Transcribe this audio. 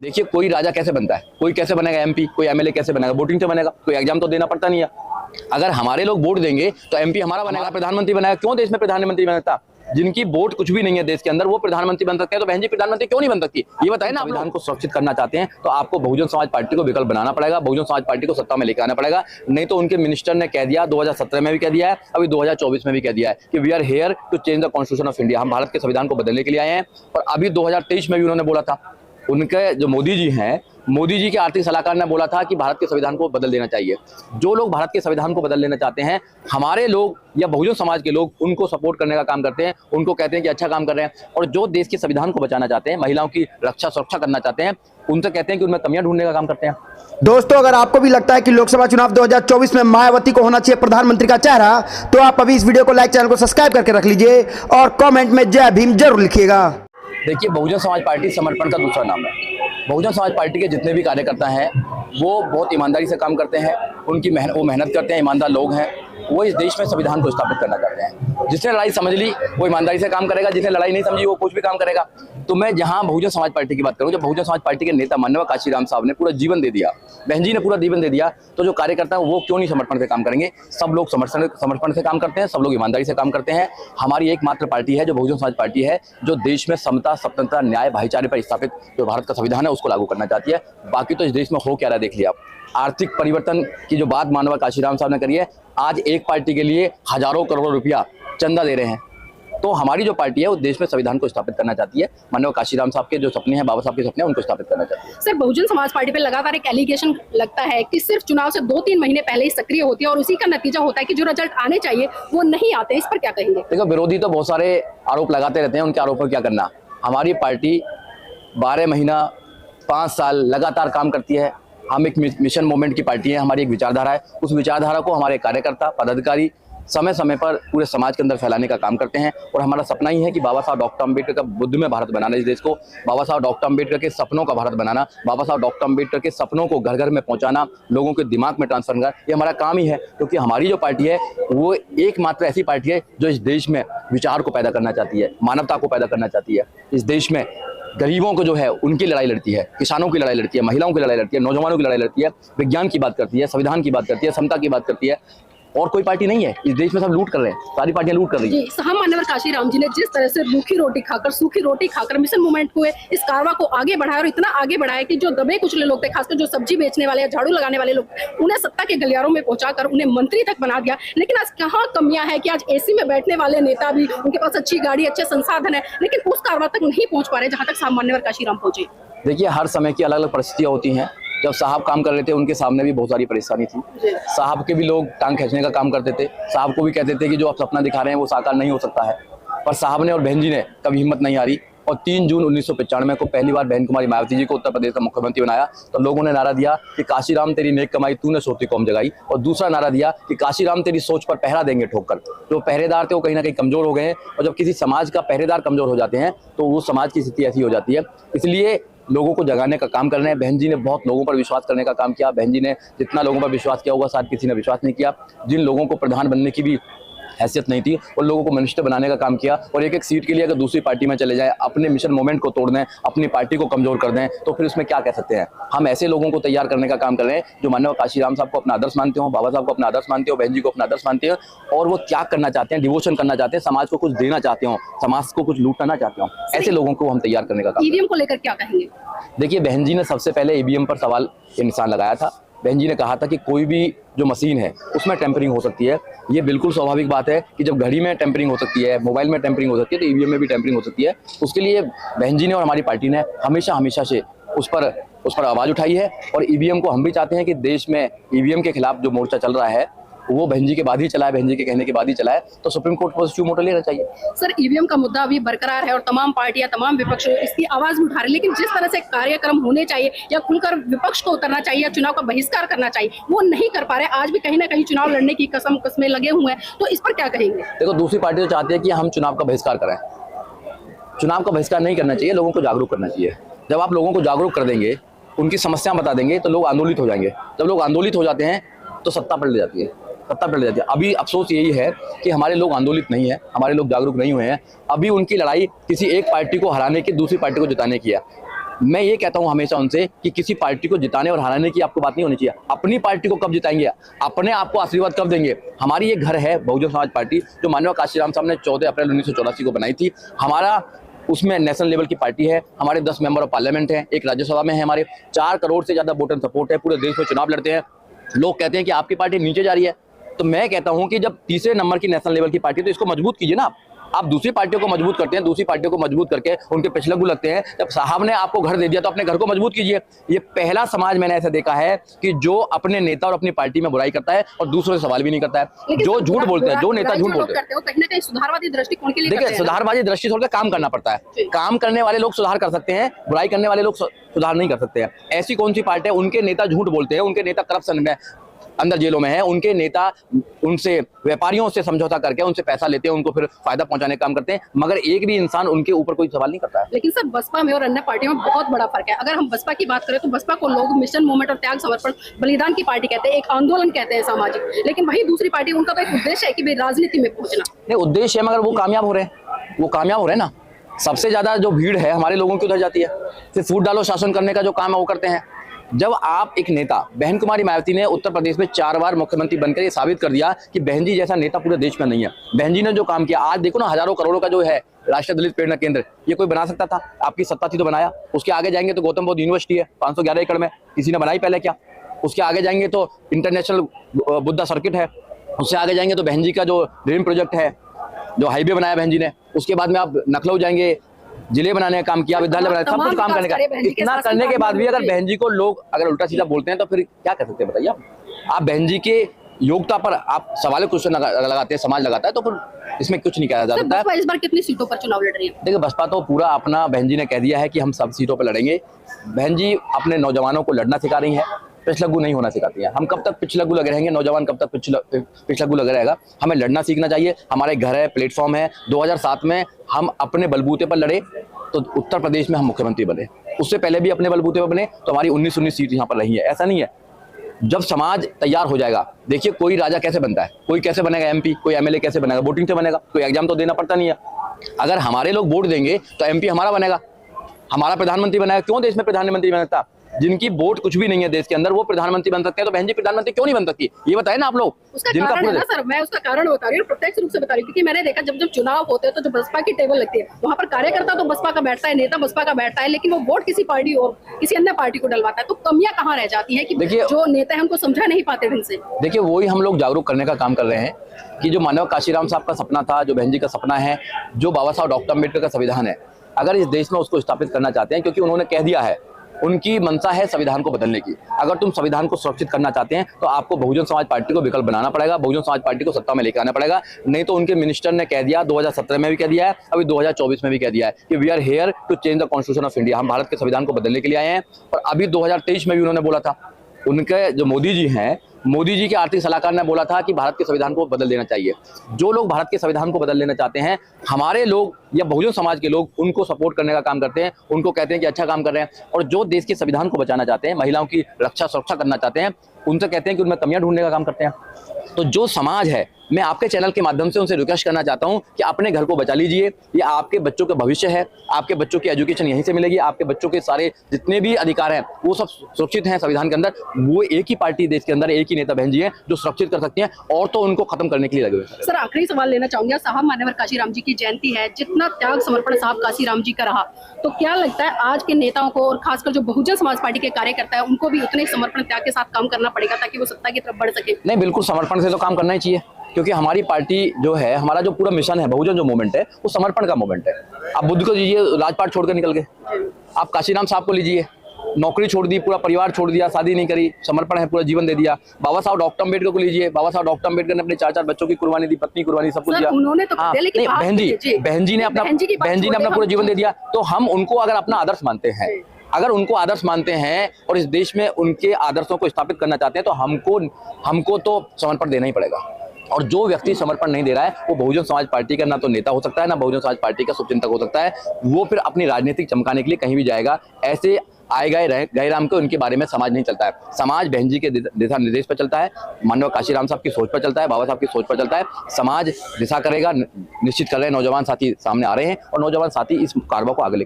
देखिए, कोई राजा कैसे बनता है, कोई कैसे बनेगा एमपी, कोई एमएलए कैसे बनेगा, वोटिंग से बनेगा। कोई एग्जाम तो देना पड़ता नहीं है। अगर हमारे लोग वोट देंगे तो एमपी हमारा बनेगा, प्रधानमंत्री बनेगा। क्यों देश में प्रधानमंत्री बनता? जिनकी वोट कुछ भी नहीं है देश के अंदर, वो प्रधानमंत्री बन सकते हैं। तो बहन जी, प्रधानमंत्री क्यों नहीं बन सकती? ये बताए ना। संविधान को सुरक्षित करना चाहते हैं तो आपको बहुजन समाज पार्टी को विकल्प बनाना पड़ेगा, बहुजन समाज पार्टी को सत्ता में लेकर आना पड़ेगा। नहीं तो उनके मिनिस्टर ने कह दिया, 2017 में भी कह दिया है, अभी 2024 में भी कह दिया है कि we are here to change the constitution of India. हम भारत के संविधान को बदलने के लिए आए हैं। और अभी 2023 में भी उन्होंने बोला था, उनके जो मोदी जी हैं, मोदी जी के आर्थिक सलाहकार ने बोला था कि भारत के संविधान को बदल देना चाहिए। जो लोग भारत के संविधान को बदल लेना चाहते हैं, हमारे लोग या बहुजन समाज के लोग उनको सपोर्ट करने का काम करते हैं, उनको कहते हैं कि अच्छा काम कर रहे हैं। और जो देश के संविधान को बचाना चाहते हैं, महिलाओं की रक्षा सुरक्षा करना चाहते हैं, उनसे कहते हैं कि उनमें कमियां ढूंढने का काम करते हैं। दोस्तों, अगर आपको भी लगता है कि लोकसभा चुनाव 2024 में मायावती को होना चाहिए प्रधानमंत्री का चेहरा, तो आप अभी इस वीडियो को लाइक, चैनल को सब्सक्राइब करके रख लीजिए और कमेंट में जय भीम जरूर लिखिएगा। देखिए, बहुजन समाज पार्टी समर्पण का दूसरा नाम है। बहुजन समाज पार्टी के जितने भी कार्यकर्ता हैं, वो बहुत ईमानदारी से काम करते हैं। वो मेहनत करते हैं, ईमानदार लोग हैं। वो इस देश में संविधान को स्थापित करना चाहते हैं। जिसने लड़ाई समझ ली वो ईमानदारी से काम करेगा, जिसने लड़ाई नहीं समझी वो कुछ भी काम करेगा। तो मैं जहां बहुजन समाज पार्टी की बात करूं, जब बहुजन समाज पार्टी के नेता माननीय काशीराम साहब ने पूरा जीवन दे दिया, बहन जी ने पूरा जीवन दे दिया, तो जो कार्यकर्ता है वो क्यों नहीं समर्पण से काम करेंगे? सब लोग समर्पण से काम करते हैं, सब लोग ईमानदारी से काम करते हैं। हमारी एकमात्र पार्टी है जो बहुजन समाज पार्टी है, जो देश में समता, स्वतंत्रता, न्याय, भाईचारे पर स्थापित जो भारत का संविधान है उसको लागू करना चाहती है। बाकी तो इस देश में हो क्या रहा है देख लिया आप। आर्थिक परिवर्तन की जो बात माननीय काशीराम साहब ने करी है, आज एक पार्टी के लिए हजारों करोड़ रुपया चंदा दे रहे हैं। तो हमारी जो पार्टी है वो देश में संविधान को स्थापित करना चाहती है। माननीय काशीराम साहब के जो सपने हैं, बाबा साहब के सपने हैं, उनको स्थापित करना चाहती है। सर, बहुजन समाज पार्टी पे लगातार एक एलिगेशन लगता है कि सिर्फ चुनाव से 2-3 महीने पहले ही सक्रिय होती है और उसी का नतीजा होता है कि जो रिजल्ट आने चाहिए वो नहीं आते। इस पर क्या कहेंगे? देखो, विरोधी तो बहुत सारे आरोप लगाते रहते हैं, उनके आरोपों पर क्या करना। हमारी पार्टी 12 महीना 5 साल लगातार काम करती है। हम एक मिशन मूवमेंट की पार्टी है, हमारी एक विचारधारा है। उस विचारधारा को हमारे कार्यकर्ता, पदाधिकारी समय समय पर पूरे समाज के अंदर फैलाने का काम करते हैं। और हमारा सपना ही है कि बाबा साहब डॉक्टर अम्बेडकर का बुद्ध में भारत बनाना, इस देश को बाबा साहब डॉक्टर अम्बेडकर के सपनों का भारत बनाना, बाबा साहब डॉक्टर अम्बेडकर के सपनों को घर घर में पहुंचाना, लोगों के दिमाग में ट्रांसफर करना, ये हमारा काम ही है। क्योंकि हमारी जो पार्टी है वो एकमात्र ऐसी पार्टी है जो इस देश में विचार को पैदा करना चाहती है, मानवता को पैदा करना चाहती है। इस देश में गरीबों को जो है उनकी लड़ाई लड़ती है, किसानों की लड़ाई लड़ती है, महिलाओं की लड़ाई लड़ती है, नौजवानों की लड़ाई लड़ती है, विज्ञान की बात करती है, संविधान की बात करती है, समता की बात करती है। और कोई पार्टी नहीं है इस देश में, सब लूट कर रहे हैं, सारी पार्टियां लूट कर रही हैं। जी, हम माननीय काशीराम जी ने जिस तरह से रूखी रोटी खाकर, सूखी रोटी खाकर मिशन मूवमेंट को, इस कारवा को आगे बढ़ाया और इतना आगे बढ़ाया कि जो दबे कुचले लोग थे, खासकर जो सब्जी बेचने वाले या झाड़ू लगाने वाले लोग, उन्हें सत्ता के गलियारों में पहुंचाकर उन्हें मंत्री तक बना दिया। लेकिन आज कहाँ कमियां है कि आज एसी में बैठने वाले नेता भी, उनके पास अच्छी गाड़ी, अच्छे संसाधन है, लेकिन उस कारवा तक नहीं पहुंच पा रहे जहां तक माननीय काशीराम पहुंचे। देखिए, हर समय की अलग अलग परिस्थितियां होती हैं। जब साहब काम कर रहे थे उनके सामने भी बहुत सारी परेशानी थी। साहब के भी लोग टांग खींचने का काम करते थे, साहब को भी कहते थे कि जो आप सपना दिखा रहे हैं वो साकार नहीं हो सकता है। पर साहब ने और बहन जी ने कभी हिम्मत नहीं हारी। और 3 जून 1995 को पहली बार बहन कुमारी मायावती जी को उत्तर प्रदेश का मुख्यमंत्री बनाया तो लोगों ने नारा दिया कि काशीराम तेरी नेक कमाई, तूने सोती कौम जगाई। और दूसरा नारा दिया कि काशीराम तेरी सोच पर पहरा देंगे ठोकर। जो पहरेदार थे वो कहीं ना कहीं कमजोर हो गए हैं। और जब किसी समाज का पहरेदार कमजोर हो जाते हैं तो वो समाज की स्थिति ऐसी हो जाती है। इसलिए लोगों को जगाने का काम कर रहे हैं। बहन जी ने बहुत लोगों पर विश्वास करने का काम किया। बहन जी ने जितना लोगों पर विश्वास किया होगा शायद किसी ने विश्वास नहीं किया। जिन लोगों को प्रधान बनने की भी हैसियत नहीं थी, उन लोगों को मिनिस्टर बनाने का काम किया। और एक एक सीट के लिए अगर दूसरी पार्टी में चले जाए, अपने मिशन मूवमेंट को तोड़ दें, अपनी पार्टी को कमजोर कर दें, तो फिर उसमें क्या कह सकते हैं। हम ऐसे लोगों को तैयार करने का काम कर रहे हैं जो माननीय काशीराम साहब को अपना आदर्श मानते हो, बाबा साहब को अपना आदर्श मानते हो, बहन जी को अपना आदर्श मानते हो, और वो त्याग करना चाहते हैं, डिवोशन करना चाहते हैं, समाज को कुछ देना चाहते हो, समाज को कुछ लूटना चाहते हो। ऐसे लोगों को हम तैयार करने का काम। ईवीएम को लेकर क्या कहेंगे? देखिए, बहन जी ने सबसे पहले ईवीएम पर सवाल के निशान लगाया था। बहन जी ने कहा था कि कोई भी जो मशीन है उसमें टेम्परिंग हो सकती है। ये बिल्कुल स्वाभाविक बात है कि जब घड़ी में टेम्परिंग हो सकती है, मोबाइल में टेम्परिंग हो सकती है, तो ईवीएम में भी टेम्परिंग हो सकती है। उसके लिए बहन जी ने और हमारी पार्टी ने हमेशा से उस पर आवाज़ उठाई है। और ईवीएम को हम भी चाहते हैं कि देश में ईवीएम के खिलाफ जो मोर्चा चल रहा है वो बहन जी के बाद ही चला है, बहन जी के कहने के बाद ही चला है। तो सुप्रीम कोर्ट पॉजिटिव मोटो लेना चाहिए। सर, ईवीएम का मुद्दा अभी बरकरार है और तमाम पार्टियां, तमाम विपक्ष इसकी आवाज भी उठा रहे हैं, लेकिन जिस तरह से कार्यक्रम होने चाहिए या खुलकर विपक्ष को उतरना चाहिए या चुनाव का बहिष्कार करना चाहिए, वो नहीं कर पा रहे। आज भी कहीं ना कहीं चुनाव लड़ने की कसमें लगे हुए हैं, तो इस पर क्या कहेंगे? देखो, दूसरी पार्टी तो चाहती है कि हम चुनाव का बहिष्कार करें। चुनाव का बहिष्कार नहीं करना चाहिए, लोगों को जागरूक करना चाहिए। जब आप लोगों को जागरूक कर देंगे, उनकी समस्या बता देंगे, तो लोग आंदोलित हो जाएंगे। जब लोग आंदोलित हो जाते हैं तो सत्ता पलट जाती है, सत्ता पलट जाती है। अभी अफसोस यही है कि हमारे लोग आंदोलित नहीं है, हमारे लोग जागरूक नहीं हुए हैं। अभी उनकी लड़ाई किसी एक पार्टी को हराने की, दूसरी पार्टी को जिताने की है। मैं ये कहता हूं हमेशा उनसे कि किसी पार्टी को जिताने और हराने की आपको बात नहीं होनी चाहिए। अपनी पार्टी को कब जिताएंगे, अपने आप को आशीर्वाद कब देंगे। हमारी ये घर है बहुजन समाज पार्टी, जो माननीय काशीराम साहब ने 14 अप्रैल 1984 को बनाई थी। हमारा उसमें नेशनल लेवल की पार्टी है, हमारे 10 मेंबर ऑफ पार्लियामेंट हैं, एक राज्यसभा में है, हमारे 4 करोड़ से ज्यादा वोटर सपोर्ट है, पूरे देश में चुनाव लड़ते हैं। लोग कहते हैं कि आपकी पार्टी नीचे जा रही है, तो मैं कहता हूं कि जब तीसरे नंबर की नेशनल लेवल की पार्टी है तो इसको मजबूत कीजिए ना। आप दूसरी पार्टियों को मजबूत करते हैं, दूसरी पार्टियों को मजबूत करके उनके पिछलग्गू लगते हैं। जब साहब ने आपको घर दे दिया तो अपने घर को मजबूत कीजिए। ये पहला समाज मैंने ऐसा देखा है कि जो अपने नेता और अपनी पार्टी में बुराई करता है और दूसरों से सवाल भी नहीं करता है। जो झूठ बोलते हैं, जो नेता झूठ बोलते हैं, कहीं ना कहीं सुधारवादी दृष्टिकोण के लिए देखिए सुधारवादी दृष्टि छोड़कर काम करना पड़ता है। काम करने वाले लोग सुधार कर सकते हैं, बुराई करने वाले लोग सुधार नहीं कर सकते हैं। ऐसी कौन सी पार्टी है, उनके नेता झूठ बोलते हैं, उनके नेता करप्शन में अंदर जेलों में है, उनके नेता उनसे व्यापारियों से समझौता करके उनसे पैसा लेते हैं, उनको फिर फायदा पहुंचाने का काम करते हैं, मगर एक भी इंसान उनके ऊपर कोई सवाल नहीं करता है। लेकिन सर बसपा में और अन्य पार्टियों में बहुत बड़ा फर्क है। अगर हम बसपा की बात करें तो बसपा को लोग मिशन मूवमेंट और त्याग समर्पण बलिदान की पार्टी कहते हैं, एक आंदोलन कहते हैं सामाजिक। लेकिन वही दूसरी पार्टी, उनका तो एक उद्देश्य है कि भाई राजनीति में पहुंचना। नहीं, उद्देश्य है, मगर वो कामयाब हो रहे हैं, वो कामयाब हो रहे हैं ना। सबसे ज्यादा जो भीड़ है हमारे लोगों की उधर जाती है। फिर फूट डालो शासन करने का जो काम है वो करते हैं। जब आप एक नेता, बहन कुमारी मायावती ने उत्तर प्रदेश में 4 बार मुख्यमंत्री बनकर ये साबित कर दिया कि बहन जी जैसा नेता पूरे देश में नहीं है। बहन जी ने जो काम किया, आज देखो ना हजारों करोड़ों का जो है राष्ट्रीय दलित प्रेरणा केंद्र, ये कोई बना सकता था? आपकी सत्ता थी तो बनाया। उसके आगे जाएंगे तो गौतम बुद्ध यूनिवर्सिटी है 511 एकड़ में, किसी ने बनाई पहले क्या? उसके आगे जाएंगे तो इंटरनेशनल बुद्धा सर्किट है। उससे आगे जाएंगे तो बहन जी का जो ड्रीम प्रोजेक्ट है, जो हाईवे बनाया बहन जी ने। उसके बाद में आप नखलऊ जाएंगे, जिले बनाने का काम किया, विद्यालय बनाने, सब कुछ काम करने का। इतना करने के बाद भी अगर बहन जी को लोग अगर उल्टा सीधा बोलते हैं तो फिर क्या कर सकते हैं बताइए आप बहन जी के योग्यता पर आप सवाल क्वेश्चन लगाते हैं, समाज लगाता है, तो फिर इसमें कुछ नहीं कहा जा सकता है। इस बार कितनी सीटों पर चुनाव लड़ रही है? देखिए बसपा तो पूरा अपना, बहन जी ने कह दिया है कि हम सब सीटों पर लड़ेंगे। बहन जी अपने नौजवानों को लड़ना सिखा रही है, पिछलग्गू नहीं होना सिखाती है। हम कब तक पिछलग्गू लगे रहेंगे, नौजवान कब तक पिछलग्गू लगे रहेगा? हमें लड़ना सीखना चाहिए। हमारे घर है, प्लेटफॉर्म है। 2007 में हम अपने बलबूते पर लड़े तो उत्तर प्रदेश में हम मुख्यमंत्री बने। उससे पहले भी अपने बलबूते पर बने तो हमारी 19 सीट यहाँ पर रही है। ऐसा नहीं है, जब समाज तैयार हो जाएगा। देखिए कोई राजा कैसे बनता है, कोई कैसे बनेगा एमपी, कोई एमएलए कैसे बनेगा? वोटिंग से बनेगा, कोई एग्जाम तो देना पड़ता नहीं है। अगर हमारे लोग वोट देंगे तो एमपी हमारा बनेगा, हमारा प्रधानमंत्री बनेगा। क्यों देश में प्रधानमंत्री बनता? जिनकी वोट कुछ भी नहीं है देश के अंदर, वो प्रधानमंत्री बन सकते हैं, तो बहन जी प्रधानमंत्री क्यों नहीं बन सकती? ये बताए ना आप लोग। उसका कारण है ना सर, मैं उसका कारण बता रही हूँ, प्रत्यक्ष रूप से बता रही हूँ, क्योंकि मैंने देखा जब चुनाव होते हैं तो जो बसपा की टेबल लगती है वहां पर कार्यकर्ता तो बसपा का बैठता है, नेता बसपा का बैठता है, लेकिन वो वोट किसी पार्टी और किसी अन्य पार्टी को डलवाता है। तो कमियां कहाँ रह जाती है कि जो नेता है उनको समझा नहीं पाते ढंग से? देखिए वही हम लोग जागरूक करने का काम कर रहे हैं कि जो मानव काशीराम साहब का सपना था, जो बहन जी का सपना है, जो बाबा साहब डॉक्टर अम्बेडकर का संविधान है, अगर इस देश में उसको स्थापित करना चाहते हैं, क्योंकि उन्होंने कह दिया है, उनकी मंशा है संविधान को बदलने की। अगर तुम संविधान को सुरक्षित करना चाहते हैं तो आपको बहुजन समाज पार्टी को विकल्प बनाना पड़ेगा, बहुजन समाज पार्टी को सत्ता में लेकर आना पड़ेगा। नहीं तो उनके मिनिस्टर ने कह दिया, 2017 में भी कह दिया है, अभी 2024 में भी कह दिया है कि we are here to change the constitution of India. हम भारत के संविधान को बदलने के लिए आए हैं। और अभी 2023 में भी उन्होंने बोला था, उनके जो मोदी जी हैं, मोदी जी के आर्थिक सलाहकार ने बोला था कि भारत के संविधान को बदल देना चाहिए। जो लोग भारत के संविधान को बदल देना चाहते हैं, हमारे लोग या बहुजन समाज के लोग उनको सपोर्ट करने का काम करते हैं, उनको कहते हैं कि अच्छा काम कर रहे हैं। और जो देश के संविधान को बचाना चाहते हैं, महिलाओं की रक्षा सुरक्षा करना चाहते हैं, उनसे कहते हैं कि उनमें कमियां ढूंढने का काम करते हैं। तो जो समाज है, मैं आपके चैनल के माध्यम से उनसे रिक्वेस्ट करना चाहता हूं कि अपने घर को बचा लीजिए। ये आपके बच्चों का भविष्य है, आपके बच्चों की एजुकेशन यहीं से मिलेगी, आपके बच्चों के सारे जितने भी अधिकार हैं वो सब सुरक्षित हैं संविधान के अंदर। वो एक ही पार्टी देश के अंदर, एक ही नेता बहन जी हैं जो सुरक्षित कर सकती हैं, और तो उनको खत्म करने के लिए लगे हुए हैं। सर आखिरी सवाल लेना चाहूंगा, साहब मान्यवर काशीराम जी की जयंती है, जितना त्याग समर्पण साहब काशीराम जी का रहा, तो क्या लगता है आज के नेताओं को और खासकर जो बहुजन समाज पार्टी के कार्यकर्ता है उनको भी उतने समर्पण त्याग के साथ काम करना पड़ेगा ताकि वो सत्ता की तरफ बढ़ सके? नहीं, बिल्कुल समर्पण से तो काम करना ही चाहिए, क्योंकि हमारी पार्टी जो है, हमारा जो पूरा मिशन है, बहुजन जो मूवमेंट है, वो समर्पण का मूवमेंट है। आप बुद्ध को लीजिए, राजपाट छोड़कर निकल गए। आप काशीराम साहब को लीजिए, नौकरी छोड़ दी, पूरा परिवार छोड़ दिया, शादी नहीं करी, समर्पण है, पूरा जीवन दे दिया। बाबा साहब डॉक्टर अम्बेडकर को लीजिए, बाबा साहब डॉक्टर अम्बेडकर ने अपने 4 बच्चों की कुर्बानी दी, पत्नी कुर्बानी, सब कुछ दिया। उन्होंने तो बहन जी ने अपना पूरा जीवन दे दिया। तो हम उनको अगर अपना आदर्श मानते हैं, अगर उनको आदर्श मानते हैं और इस देश में उनके आदर्शों को स्थापित करना चाहते हैं, तो हमको तो समर्पण देना ही पड़ेगा। और जो व्यक्ति समर्पण नहीं दे रहा है, वो बहुजन समाज पार्टी का ना तो नेता हो सकता है, ना बहुजन समाज पार्टी का शुभचिंतक हो सकता है। वो फिर अपनी राजनीतिक चमकाने के लिए कहीं भी जाएगा। ऐसे आए गए राम के उनके बारे में समाज नहीं चलता है। समाज बहन जी के दिशा निर्देश पर चलता है, मानव काशीराम साहब की सोच पर चलता है, बाबा साहब की सोच पर चलता है। समाज दिशा करेगा, निश्चित कर रहे हैं, नौजवान साथी सामने आ रहे हैं और नौजवान साथी इस कारवा को आगे